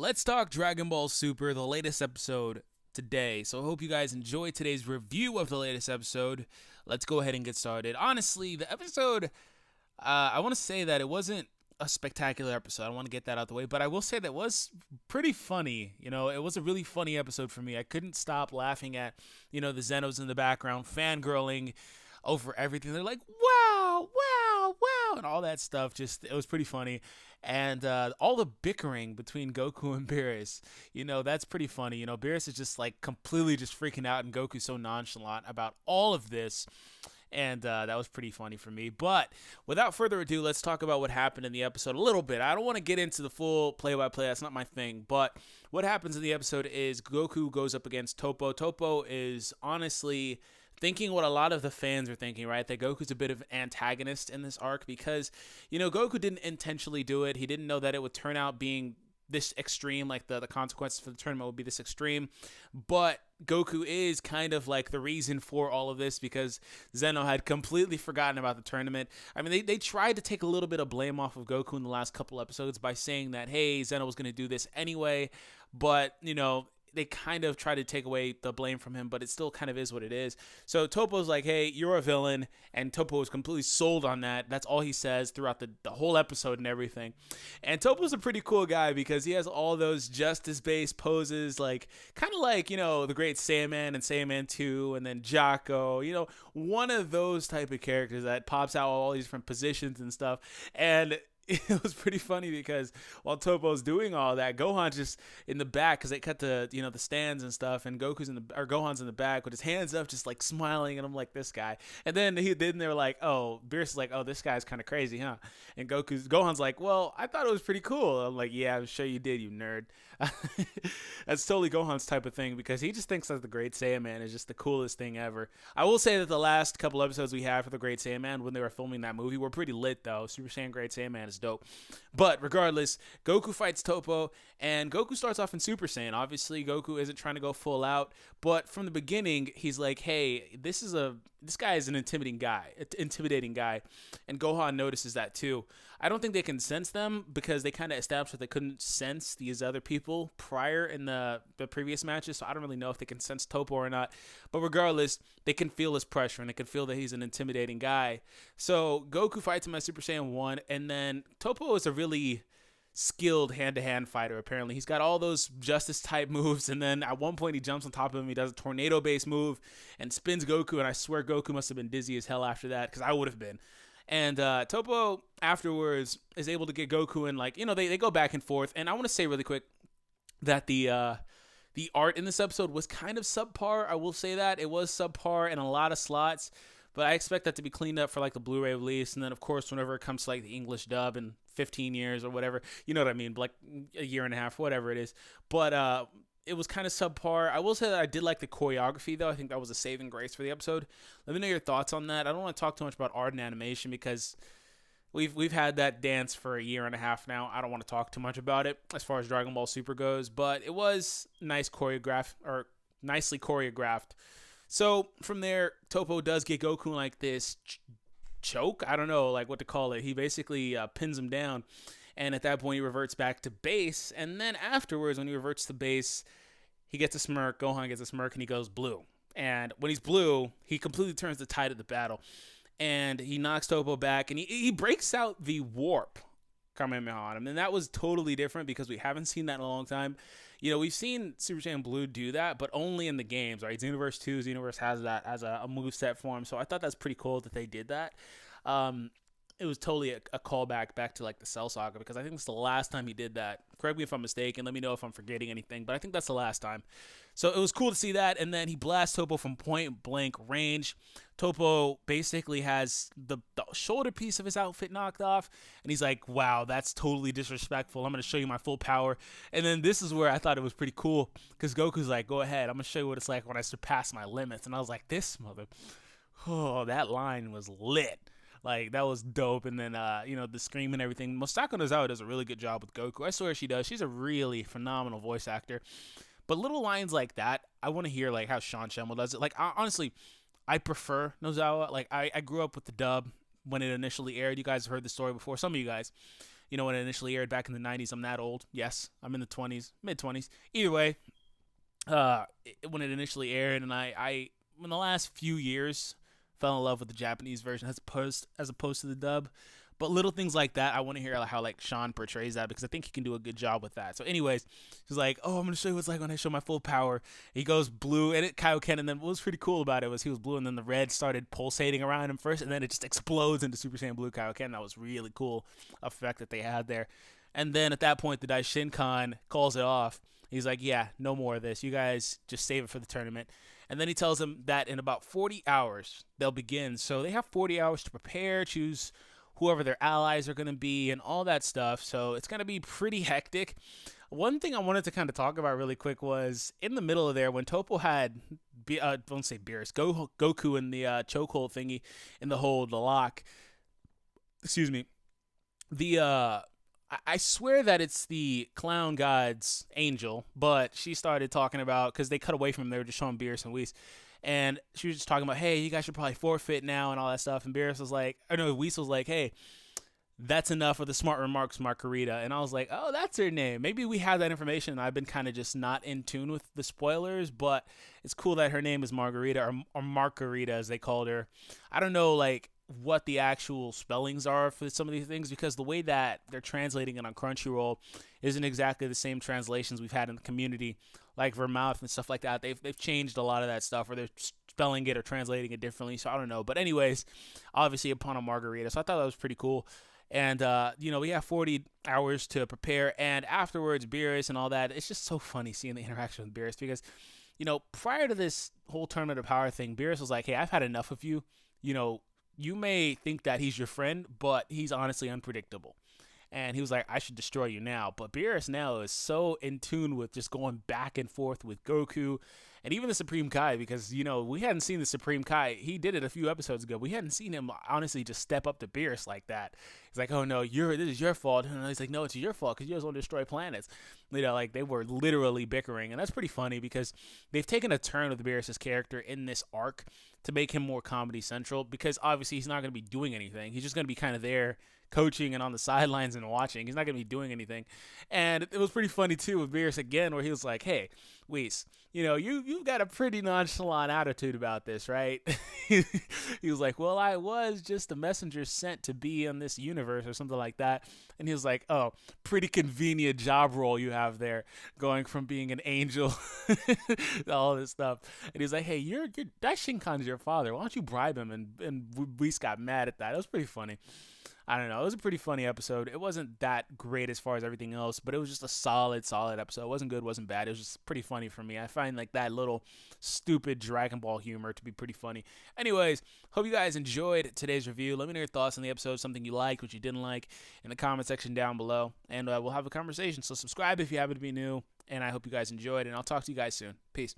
Let's talk Dragon Ball Super, the latest episode today. So I hope you guys enjoyed today's review of the latest episode. Let's go ahead and get started. Honestly, the episode, I want to say that it wasn't a spectacular episode. I don't want to get that out the way, but I will say that it was pretty funny. It was a really funny episode for me. I couldn't stop laughing at, the Zenos in the background fangirling over everything. They're like, wow, wow, wow, and all that stuff. Just, it was pretty funny. And all the bickering between Goku and Beerus, that's pretty funny. Beerus is just like completely just freaking out, and Goku's so nonchalant about all of this. And that was pretty funny for me. But without further ado, let's talk about what happened in the episode a little bit. I don't want to get into the full play-by-play. That's not my thing. But what happens in the episode is Goku goes up against Toppo. Toppo is honestly thinking what a lot of the fans are thinking, right? That Goku's a bit of an antagonist in this arc because, Goku didn't intentionally do it. He didn't know that it would turn out being this extreme, like the consequences for the tournament would be this extreme. But Goku is kind of like the reason for all of this because Zeno had completely forgotten about the tournament. I mean, they tried to take a little bit of blame off of Goku in the last couple episodes by saying that, hey, Zeno was going to do this anyway. But, they kind of try to take away the blame from him, but it still kind of is what it is. So Toppo's like, hey, you're a villain, and Toppo is completely sold on that. That's all he says throughout the whole episode and everything. And Toppo's a pretty cool guy because he has all those justice-based poses, like kind of like, the great Saiyan and Saiyan 2, and then Jocko, one of those type of characters that pops out all these different positions and stuff. And it was pretty funny because while Toppo's doing all that, Gohan's just in the back because they cut the the stands and stuff, and Gohan's in the back with his hands up, just like smiling, and I'm like, this guy. And then they were like, oh, Beerus is like, oh, this guy's kind of crazy, huh? And Gohan's like, well, I thought it was pretty cool. I'm like, yeah, I'm sure you did, you nerd. That's totally Gohan's type of thing because he just thinks that the Great Saiyaman is just the coolest thing ever. I will say that the last couple episodes we had for the Great Saiyaman when they were filming that movie were pretty lit though. Super Saiyan Great Saiyaman is dope. But regardless, Goku fights Toppo, and Goku starts off in Super Saiyan. Obviously, Goku isn't trying to go full out, but from the beginning, he's like, hey, this guy is an intimidating guy, and Gohan notices that too. I don't think they can sense them because they kind of established that they couldn't sense these other people prior in the previous matches, so I don't really know if they can sense Toppo or not. But regardless, they can feel his pressure, and they can feel that he's an intimidating guy. So Goku fights him at Super Saiyan 1, and then Toppo is a really skilled hand-to-hand fighter. Apparently he's got all those justice type moves, and then at one point he jumps on top of him, he does a tornado based move and spins Goku, and I swear Goku must have been dizzy as hell after that because I would have been. And Toppo afterwards is able to get Goku, and like they go back and forth. And I want to say really quick that the art in this episode was kind of subpar. I will say that it was subpar in a lot of slots, but I expect that to be cleaned up for like the Blu-ray release, and then of course whenever it comes to like the English dub in 15 years or whatever, you know what I mean, like a year and a half, whatever it is. But it was kind of subpar. I will say that I did like the choreography though. I think that was a saving grace for the episode. Let me know your thoughts on that. I don't want to talk too much about art and animation because we've had that dance for a year and a half now. I don't want to talk too much about it as far as Dragon Ball Super goes, but it was nicely choreographed. So from there, Toppo does get Goku in like this choke. I don't know like what to call it. He basically pins him down. And at that point, he reverts back to base. And then afterwards, when he reverts to base, he gets a smirk. Gohan gets a smirk, and he goes blue. And when he's blue, he completely turns the tide of the battle. And he knocks Toppo back, and he breaks out the Warp Kamehameha on him. And that was totally different because we haven't seen that in a long time. We've seen Super Saiyan Blue do that, but only in the games, right? Xenoverse 2, Xenoverse has that as a moveset for him. So I thought that's pretty cool that they did that. It was totally a callback back to like the Cell Saga because I think it's the last time he did that. Correct me if I'm mistaken. Let me know if I'm forgetting anything, but I think that's the last time. So it was cool to see that, and then he blasts Toppo from point blank range. Toppo basically has the shoulder piece of his outfit knocked off, and he's like, wow, that's totally disrespectful. I'm going to show you my full power. And then this is where I thought it was pretty cool because Goku's like, go ahead. I'm going to show you what it's like when I surpass my limits. And I was like, that line was lit. Like, that was dope. And then, the scream and everything. Masako Nozawa does a really good job with Goku. I swear she does. She's a really phenomenal voice actor. But little lines like that, I want to hear, like, how Sean Schemmel does it. Like, honestly, I prefer Nozawa. Like, I grew up with the dub when it initially aired. You guys have heard the story before. Some of you guys. when it initially aired back in the 90s. I'm that old. Yes, I'm in the 20s, mid 20s. Either way, when it initially aired, and I in the last few years fell in love with the Japanese version as opposed to the dub. But little things like that, I want to hear how like Sean portrays that, because I think he can do a good job with that. So, anyways, he's like, "Oh, I'm gonna show you what it's like when I show my full power." He goes blue, and it Kaioken, and then what was pretty cool about it was he was blue, and then the red started pulsating around him first, and then it just explodes into Super Saiyan Blue Kaioken. That was really cool effect that they had there. And then at that point, the Daishinkan calls it off. He's like, "Yeah, no more of this. You guys just save it for the tournament." And then he tells them that in about 40 hours they'll begin. So they have 40 hours to prepare, choose whoever their allies are going to be, and all that stuff. So it's going to be pretty hectic. One thing I wanted to kind of talk about really quick was in the middle of there when Toppo had, don't say Beerus, Goku in the chokehold thingy in the hold, the lock. Excuse me. I swear that it's the clown god's angel, but she started talking about, because they cut away from him, they were just showing Beerus and Whis. And she was just talking about, hey, you guys should probably forfeit now and all that stuff. And Beerus was like, Whis was like, hey, that's enough of the smart remarks, Margarita. And I was like, oh, that's her name. Maybe we have that information, and I've been kind of just not in tune with the spoilers, but it's cool that her name is Margarita, or Margarita as they called her. I don't know, like, what the actual spellings are for some of these things, because the way that they're translating it on Crunchyroll isn't exactly the same translations we've had in the community, like Vermouth and stuff like that. They've changed a lot of that stuff, or they're spelling it or translating it differently, so I don't know. But anyways, obviously upon a Margarita, so I thought that was pretty cool. And, we have 40 hours to prepare, and afterwards, Beerus and all that, it's just so funny seeing the interaction with Beerus, because, prior to this whole Tournament of Power thing, Beerus was like, hey, I've had enough of you. You may think that he's your friend, but he's honestly unpredictable. And he was like, I should destroy you now. But Beerus now is so in tune with just going back and forth with Goku and even the Supreme Kai, because, we hadn't seen the Supreme Kai. He did it a few episodes ago. We hadn't seen him, honestly, just step up to Beerus like that. He's like, oh, no, this is your fault. And he's like, no, it's your fault because you guys want to destroy planets. Like they were literally bickering. And that's pretty funny because they've taken a turn with Beerus' character in this arc to make him more comedy central, because obviously he's not going to be doing anything. He's just going to be kind of there coaching and on the sidelines and watching. He's not going to be doing anything. And it was pretty funny too with Beerus again, where he was like, hey, Whis, you've got a pretty nonchalant attitude about this, right? He was like, well, I was just a messenger sent to be in this universe or something like that. And he was like, oh, pretty convenient job role you have there, going from being an angel to all this stuff. And he's like, hey, Daishinkan's your father. Why don't you bribe him? And Whis got mad at that. It was pretty funny. I don't know. It was a pretty funny episode. It wasn't that great as far as everything else, but it was just a solid episode. It wasn't good, wasn't bad. It was just pretty funny for me. I find like that little stupid Dragon Ball humor to be pretty funny. Anyways, hope you guys enjoyed today's review. Let me know your thoughts on the episode, something you liked, what you didn't like, in the comment section down below, and we'll have a conversation. So subscribe if you happen to be new, and I hope you guys enjoyed, and I'll talk to you guys soon. Peace.